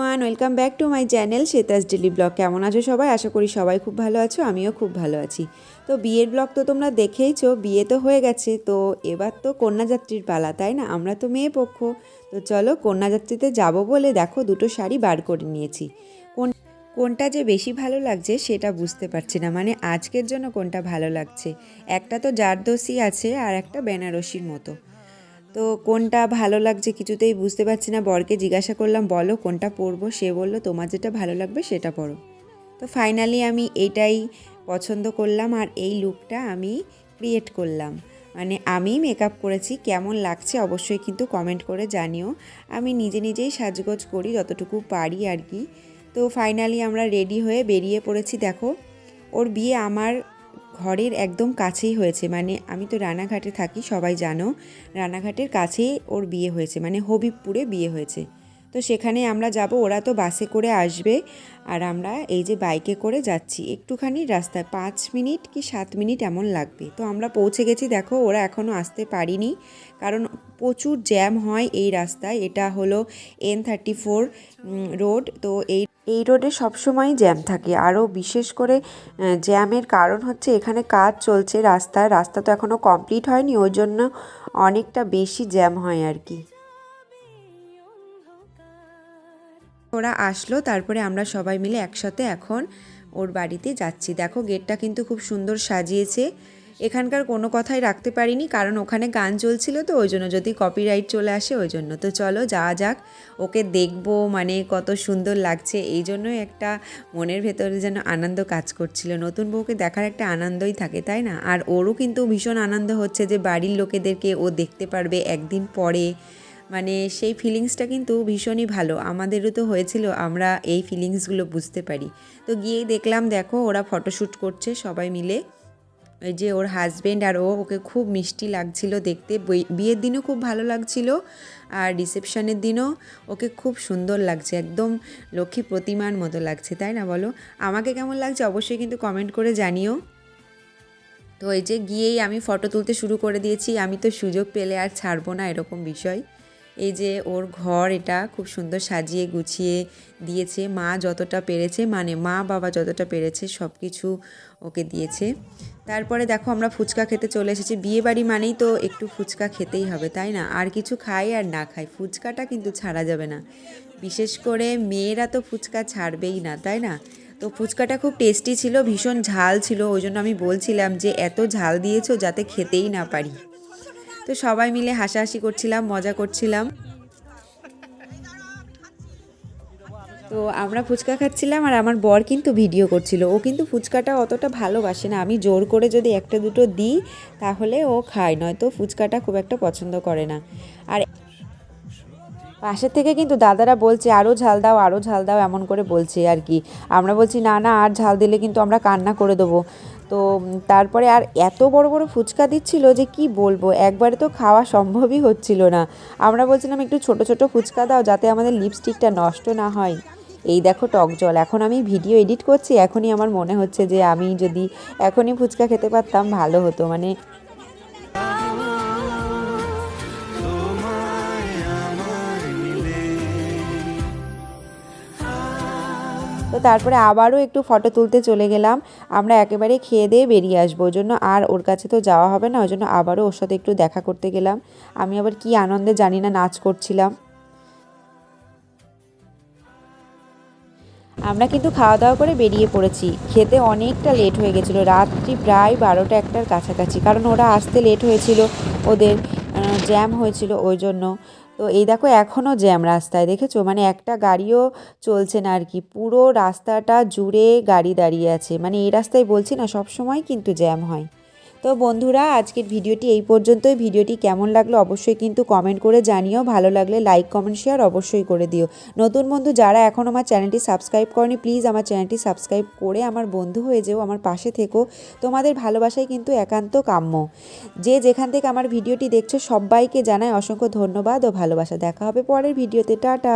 Everyone, welcome back to my channel Shweta's daily vlog. কেমন আছো সবাই? আশা করি সবাই খুব ভালো আছো, আমিও খুব ভালো আছি। তো বিয়ের ব্লগ তো তোমরা দেখেইছো, বিয়ে তো হয়ে গেছে, তো এবার তো কন্যাযাত্রীর পালা, তাই না? আমরা তো মেয়ে পক্ষ, তো চলো কন্যাযাত্রীতে যাব বলে দেখো দুটো শাড়ি বার করে নিয়েছি। কোনটা যে বেশি ভালো লাগছে সেটা বুঝতে পারছি না, মানে আজকের জন্য কোনটা ভালো লাগছে। একটা তো জারদোসি আছে আর একটা বেনারসির মতো, তো কোনটা ভালো লাগছে কিছুতেই বুঝতে পারছি না। বরকে জিজ্ঞাসা করলাম বলো কোনটা পরবো, সে বললো তোমার যেটা ভালো লাগবে সেটা পরো। তো ফাইনালি আমি এইটাই পছন্দ করলাম আর এই লুকটা আমি ক্রিয়েট করলাম, মানে আমি মেকআপ করেছি। কেমন লাগছে অবশ্যই কিন্তু কমেন্ট করে জানিও। আমি নিজে নিজেই সাজগোজ করি যতটুকু পারি আর কি। তো ফাইনালি আমরা রেডি হয়ে বেরিয়ে পড়েছি। দেখো ওর বিয়ে আমার ঘরের একদম কাছেই হয়েছে, মানে আমি তো রানাঘাটে থাকি, সবাই জানো। রানাঘাটের কাছেই ওর বিয়ে হয়েছে, মানে হবিবপুরে বিয়ে হয়েছে। তো সেখানে আমরা যাব, ওরা তো বাসে করে আসবে আর আমরা এই যে বাইকে করে যাচ্ছি। একটুখানি রাস্তায় 5 মিনিট কি 7 মিনিট এমন লাগবে। তো আমরা পৌঁছে গেছি। দেখো ওরা এখনও আসতে পারিনি, কারণ প্রচুর জ্যাম হয় এই রাস্তায়। এটা হলো N34 রোড, তো এই রোডে সবসময়ই জ্যাম থাকে। আরও বিশেষ করে জ্যামের কারণ হচ্ছে এখানে কাজ চলছে রাস্তা তো এখনও কমপ্লিট হয়নি, ওই জন্য অনেকটা বেশি জ্যাম হয় আর কি। ওরা আসলো, তারপরে আমরা সবাই মিলে একসাথে এখন ওর বাড়িতে যাচ্ছি। দেখো গেটটা কিন্তু খুব সুন্দর সাজিয়েছে। এখানকার কোনো কথাই রাখতে পারিনি, কারণ ওখানে গান চলছিল, তো ওই জন্য যদি কপিরাইট চলে আসে ওই জন্য। তো চলো যাওয়া যাক, ওকে দেখবো, মানে কত সুন্দর লাগছে, এই জন্যই একটা মনের ভেতরে যেন আনন্দ কাজ করছিল। নতুন বউকে দেখার একটা আনন্দই থাকে, তাই না? আর ওরও কিন্তু ভীষণ আনন্দ হচ্ছে যে বাড়ির লোকেদেরকে ও দেখতে পারবে একদিন পরে, মানে সেই ফিলিংসটা কিন্তু ভীষণই ভালো। আমাদেরও তো হয়েছিল, আমরা এই ফিলিংসগুলো বুঝতে পারি। তো গিয়েই দেখলাম দেখো ওরা ফটোশ্যুট করছে সবাই মিলে। ওই যে ওর হাজব্যান্ড আর ওকে খুব মিষ্টি লাগছিল দেখতে। বিয়ের দিনও খুব ভালো লাগছিল আর রিসেপশনের দিনও ওকে খুব সুন্দর লাগছে, একদম লক্ষ্মী প্রতিমার মতো লাগছে, তাই না বলো? আমাকে কেমন লাগছে অবশ্যই কিন্তু কমেন্ট করে জানিও। তো এই যে গিয়েই আমি ফটো তুলতে শুরু করে দিয়েছি। আমি তো সুযোগ পেলে আর ছাড়বো না, এরকম বিষয়। এই যে ওর ঘর, এটা খুব সুন্দর সাজিয়ে গুছিয়ে দিয়েছে মা যতটা পেরেছে, মানে মা বাবা যতটা পেরেছে সব কিছু ওকে দিয়েছে। তারপরে দেখো আমরা ফুচকা খেতে চলে এসেছি। বিয়ে বাড়ি মানেই তো একটু ফুচকা খেতেই হবে, তাই না? আর কিছু খাই আর না খাই, ফুচকাটা কিন্তু ছাড়া যাবে না। বিশেষ করে মেয়েরা তো ফুচকা ছাড়বেই না, তাই না? তো ফুচকাটা খুব টেস্টি ছিল, ভীষণ ঝাল ছিল, ওই জন্য আমি বলছিলাম যে এত ঝাল দিয়েছো যাতে খেতেই না পারি। তো সবাই মিলে হাসাহাসি করছিলাম, মজা করছিলাম। তো আমরা ফুচকা খাচ্ছিলাম আর আমার বর কিন্তু ভিডিও করছিল। ও কিন্তু ফুচকাটা অতটা ভালোবাসে না, আমি জোর করে যদি একটা দুটো দিই তাহলে ও খায়, নয়তো ফুচকাটা খুব একটা পছন্দ করে না। আর পাশের থেকে কিন্তু দাদারা বলছে আরও ঝাল দাও, আরও ঝাল দাও, এমন করে বলছে আর কি। আমরা বলছি না না, আর ঝাল দিলে কিন্তু আমরা কান্না করে দেবো। তো তারপরে আর এত বড় বড় ফুচকা দিচ্ছিল যে কি বলবো, একবারে তো খাওয়া সম্ভবই হচ্ছিল না। আমরা বলছিলাম একটু ছোট ছোট ফুচকা দাও যাতে আমাদের লিপস্টিকটা নষ্ট না হয়। এই দেখো টক জল, এখন আমি ভিডিও এডিট করছি, এখনই আমার মনে হচ্ছে যে আমি যদি এখনই ফুচকা খেতে পারতাম ভালো হতো, মানে। তো তারপরে আবারও একটু ফটো তুলতে চলে গেলাম। আমরা একেবারে খেয়ে দিয়ে বেরিয়ে আসবো, ওই জন্য আর ওর কাছে তো যাওয়া হবে না, ওই জন্য আবারও ওর সাথে একটু দেখা করতে গেলাম। আমি আবার কি আনন্দে জানি না নাচ করছিলাম। আমরা কিন্তু খাওয়া দাওয়া করে বেরিয়ে পড়েছি। খেতে অনেকটা লেট হয়ে গেছিলো, রাত্রি প্রায় 12টা 1টার কাছাকাছি, কারণ ওরা আসতে লেট হয়েছিল, ওদের জ্যাম হয়েছিল ওই জন্য। তো এই দেখো এখনও জ্যাম রাস্তায়, দেখেছো? মানে একটা গাড়িও চলছে না আর কি, পুরো রাস্তাটা জুড়ে গাড়ি দাঁড়িয়ে আছে। মানে এই রাস্তায় বলছি না, সব সময় কিন্তু জ্যাম হয়। তো বন্ধুরা আজকের ভিডিওটি এই পর্যন্তই। ভিডিওটি কেমন লাগলো অবশ্যই কিন্তু কমেন্ট করে জানিও। ভালো লাগলে লাইক কমেন্ট শেয়ার অবশ্যই করে দিও। নতুন বন্ধু যারা এখন আমার চ্যানেলটি সাবস্ক্রাইব করেনি, প্লিজ আমার চ্যানেলটি সাবস্ক্রাইব করে আমার বন্ধু হয়ে যেও, আমার পাশে থেকো। তোমাদের ভালোবাসাই কিন্তু একান্ত কাম্য। যে যেখান থেকে আমার ভিডিওটি দেখছো সবাইকে জানাই অসংখ্য ধন্যবাদ ও ভালোবাসা। দেখা হবে পরের ভিডিওতে, টাটা।